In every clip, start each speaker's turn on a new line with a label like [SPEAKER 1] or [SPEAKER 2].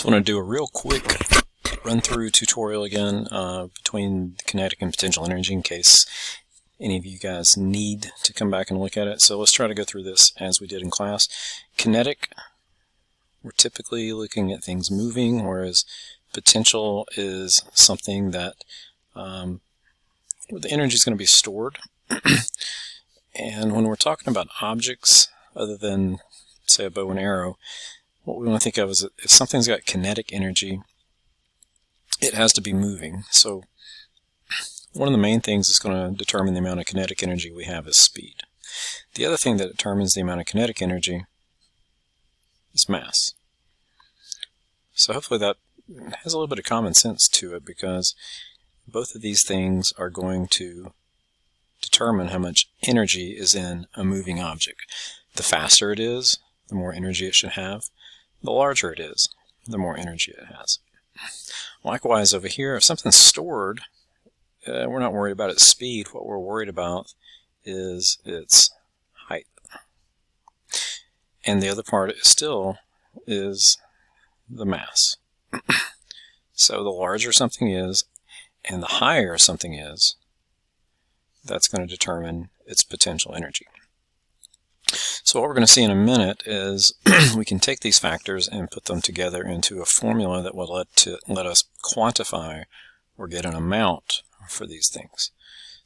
[SPEAKER 1] Just want to do a real quick run-through tutorial again between kinetic and potential energy in case any of you guys need to come back and look at it. So let's try to go through this as we did in class. Kinetic, we're typically looking at things moving, whereas potential is something that where the energy is going to be stored. And when we're talking about objects other than, say, a bow and arrow, what we want to think of is if something's got kinetic energy, it has to be moving. So one of the main things that's going to determine the amount of kinetic energy we have is speed. The other thing that determines the amount of kinetic energy is mass. So hopefully that has a little bit of common sense to it, because both of these things are going to determine how much energy is in a moving object. The faster it is, the more energy it should have. The larger it is, the more energy it has. Likewise over here, if something's stored, we're not worried about its speed. What we're worried about is its height. And the other part still is the mass. So the larger something is and the higher something is, that's going to determine its potential energy. So what we're going to see in a minute is we can take these factors and put them together into a formula that will let us quantify or get an amount for these things.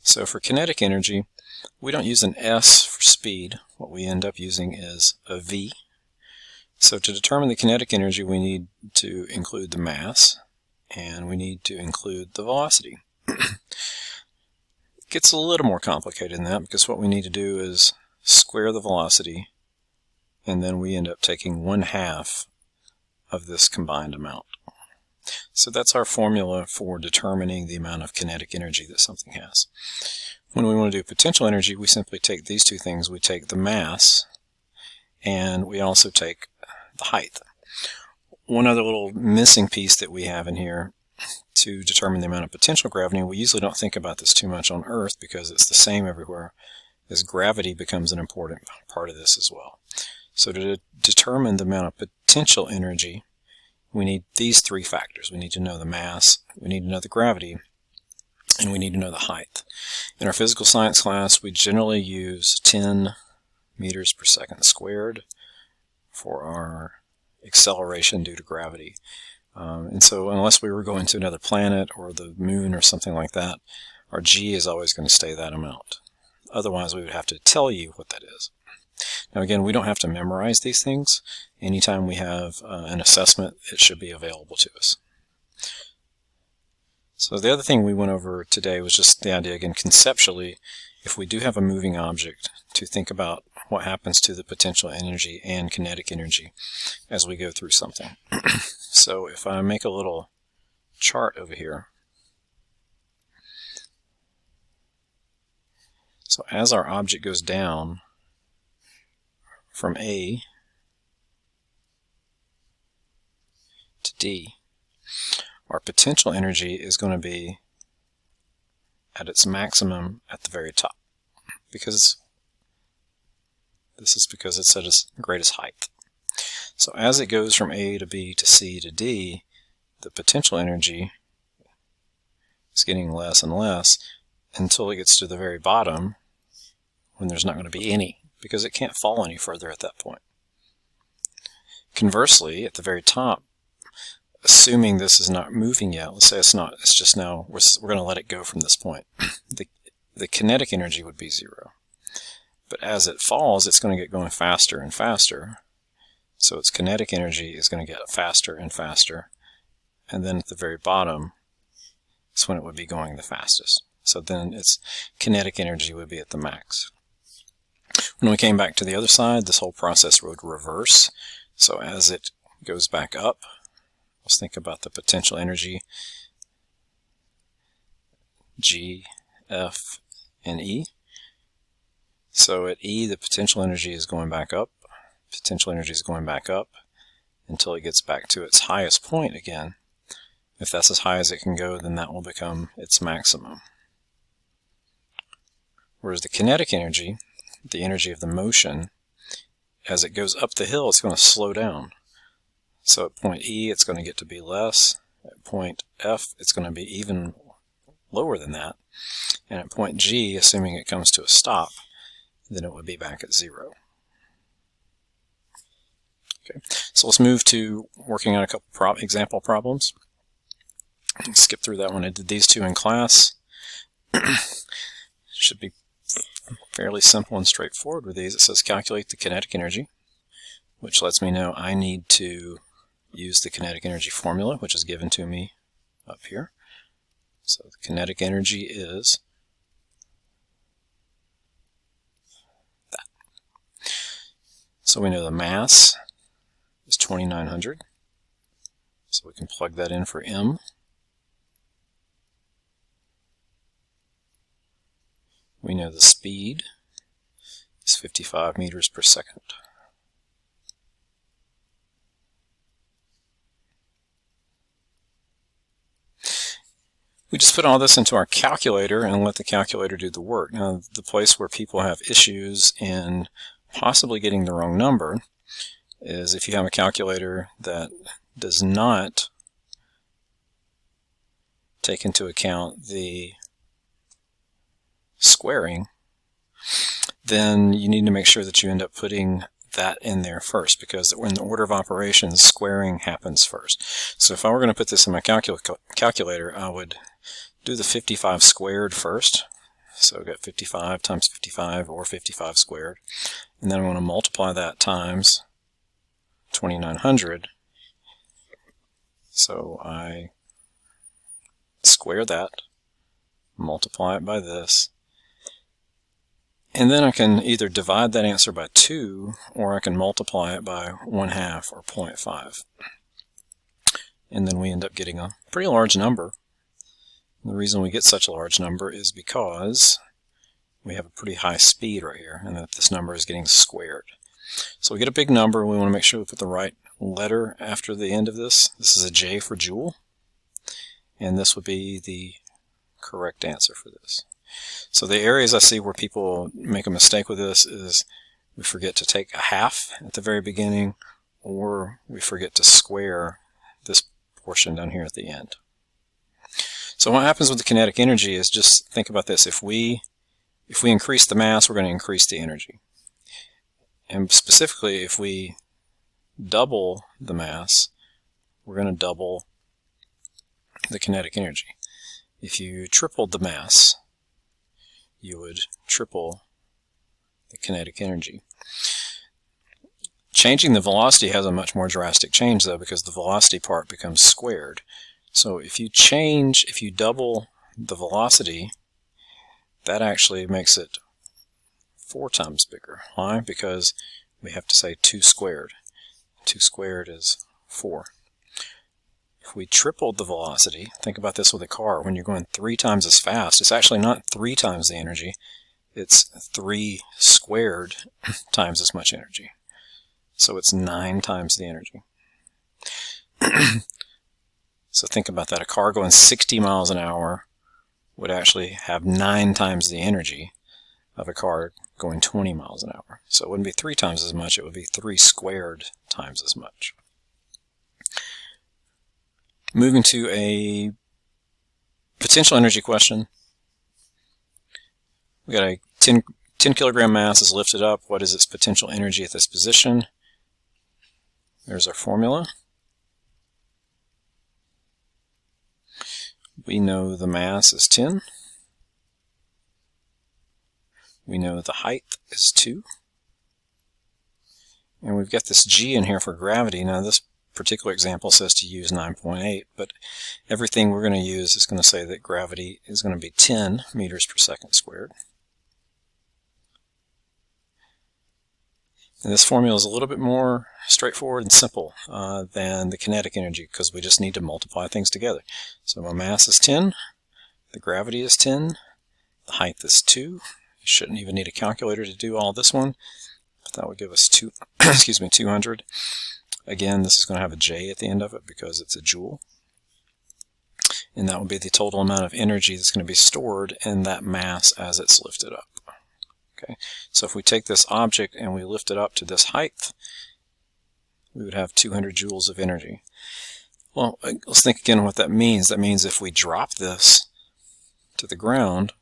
[SPEAKER 1] So for kinetic energy, we don't use an S for speed. What we end up using is a V. So to determine the kinetic energy, we need to include the mass, and we need to include the velocity. It gets a little more complicated than that, because what we need to do is square the velocity, and then we end up taking 1/2 of this combined amount. So that's our formula for determining the amount of kinetic energy that something has. When we want to do potential energy, we simply take these two things. We take the mass, and we also take the height. One other little missing piece that we have in here to determine the amount of potential gravity, we usually don't think about this too much on Earth because it's the same everywhere, is gravity becomes an important part of this as well. So to determine the amount of potential energy, we need these three factors. We need to know the mass, we need to know the gravity, and we need to know the height. In our physical science class, we generally use 10 meters per second squared for our acceleration due to gravity. And so unless we were going to another planet or the moon or something like that, our G is always going to stay that amount. Otherwise, we would have to tell you what that is. Now again, we don't have to memorize these things. Anytime we have an assessment, it should be available to us. So the other thing we went over today was just the idea, again, conceptually, if we do have a moving object, to think about what happens to the potential energy and kinetic energy as we go through something. So if I make a little chart over here, so as our object goes down from A to D, our potential energy is going to be at its maximum at the very top, because this is because it's at its greatest height. So as it goes from A to B to C to D, the potential energy is getting less and less until it gets to the very bottom, when there's not going to be any, because it can't fall any further at that point. Conversely, at the very top, assuming this is not moving yet, let's say it's not, it's just now, we're going to let it go from this point, the kinetic energy would be 0. But as it falls, it's going to get going faster and faster, so its kinetic energy is going to get faster and faster, and then at the very bottom is when it would be going the fastest. So then its kinetic energy would be at the max. When we came back to the other side, this whole process would reverse. So as it goes back up, let's think about the potential energy, G, F, and E. So at E, the potential energy is going back up. Potential energy is going back up until it gets back to its highest point again. If that's as high as it can go, then that will become its maximum. Whereas the kinetic energy, the energy of the motion, as it goes up the hill, it's going to slow down. So at point E, it's going to get to be less. At point F, it's going to be even lower than that. And at point G, assuming it comes to a stop, then it would be back at 0. Okay, so let's move to working on a couple example problems. Skip through that one. I did these two in class. Should be fairly simple and straightforward with these. It says calculate the kinetic energy, which lets me know I need to use the kinetic energy formula, which is given to me up here. So the kinetic energy is that. So we know the mass is 2,900. So we can plug that in for M. We know the speed is 55 meters per second. We just put all this into our calculator and let the calculator do the work. Now, the place where people have issues in possibly getting the wrong number is if you have a calculator that does not take into account the squaring, then you need to make sure that you end up putting that in there first, because in the order of operations, squaring happens first. So if I were going to put this in my calculator, I would do the 55 squared first. So I've got 55 times 55, or 55 squared. And then I want to multiply that times 2,900. So I square that, multiply it by this, and then I can either divide that answer by 2, or I can multiply it by 1/2 or 0.5. And then we end up getting a pretty large number. And the reason we get such a large number is because we have a pretty high speed right here, and that this number is getting squared. So we get a big number. We want to make sure we put the right letter after the end of this. This is a J for joule, and this would be the correct answer for this. So the areas I see where people make a mistake with this is we forget to take a half at the very beginning, or we forget to square this portion down here at the end. So what happens with the kinetic energy is, just think about this. If we increase the mass, we're going to increase the energy. And specifically, if we double the mass, we're going to double the kinetic energy. If you tripled the mass, you would triple the kinetic energy. Changing the velocity has a much more drastic change, though, because the velocity part becomes squared. So if you double the velocity, that actually makes it 4 times bigger. Why? Because we have to say 2 squared. 2 squared is 4. If we tripled the velocity, think about this with a car. When you're going 3 times as fast, it's actually not 3 times the energy. It's 3 squared times as much energy. So it's 9 times the energy. So think about that. A car going 60 miles an hour would actually have 9 times the energy of a car going 20 miles an hour. So it wouldn't be 3 times as much, it would be 3 squared times as much. Moving to a potential energy question. We got a 10 kilogram mass is lifted up. What is its potential energy at this position? There's our formula. We know the mass is 10. We know the height is 2. And we've got this G in here for gravity. Now this particular example says to use 9.8, but everything we're going to use is going to say that gravity is going to be 10 meters per second squared. And this formula is a little bit more straightforward and simple than the kinetic energy, because we just need to multiply things together. So my mass is 10, the gravity is 10, the height is 2. You shouldn't even need a calculator to do all this one, but that would give us 200. Again, this is going to have a J at the end of it because it's a joule. And that would be the total amount of energy that's going to be stored in that mass as it's lifted up. Okay, so if we take this object and we lift it up to this height, we would have 200 joules of energy. Well, let's think again what that means. That means if we drop this to the ground,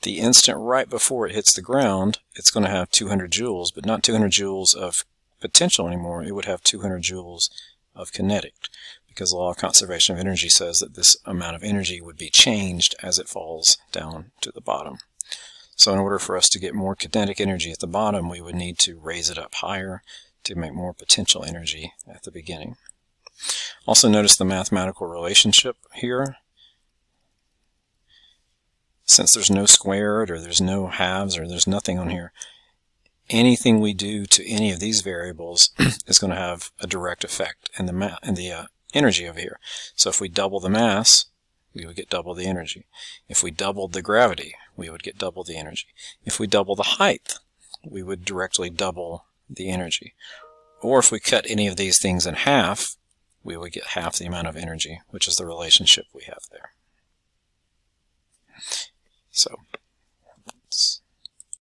[SPEAKER 1] the instant right before it hits the ground, it's going to have 200 joules, but not 200 joules of potential anymore. It would have 200 joules of kinetic, because the law of conservation of energy says that this amount of energy would be changed as it falls down to the bottom. So in order for us to get more kinetic energy at the bottom, we would need to raise it up higher to make more potential energy at the beginning. Also notice the mathematical relationship here. Since there's no squared, or there's no halves, or there's nothing on here, anything we do to any of these variables is going to have a direct effect in the energy over here. So if we double the mass, we would get double the energy. If we doubled the gravity, we would get double the energy. If we double the height, we would directly double the energy. Or if we cut any of these things in half, we would get half the amount of energy, which is the relationship we have there.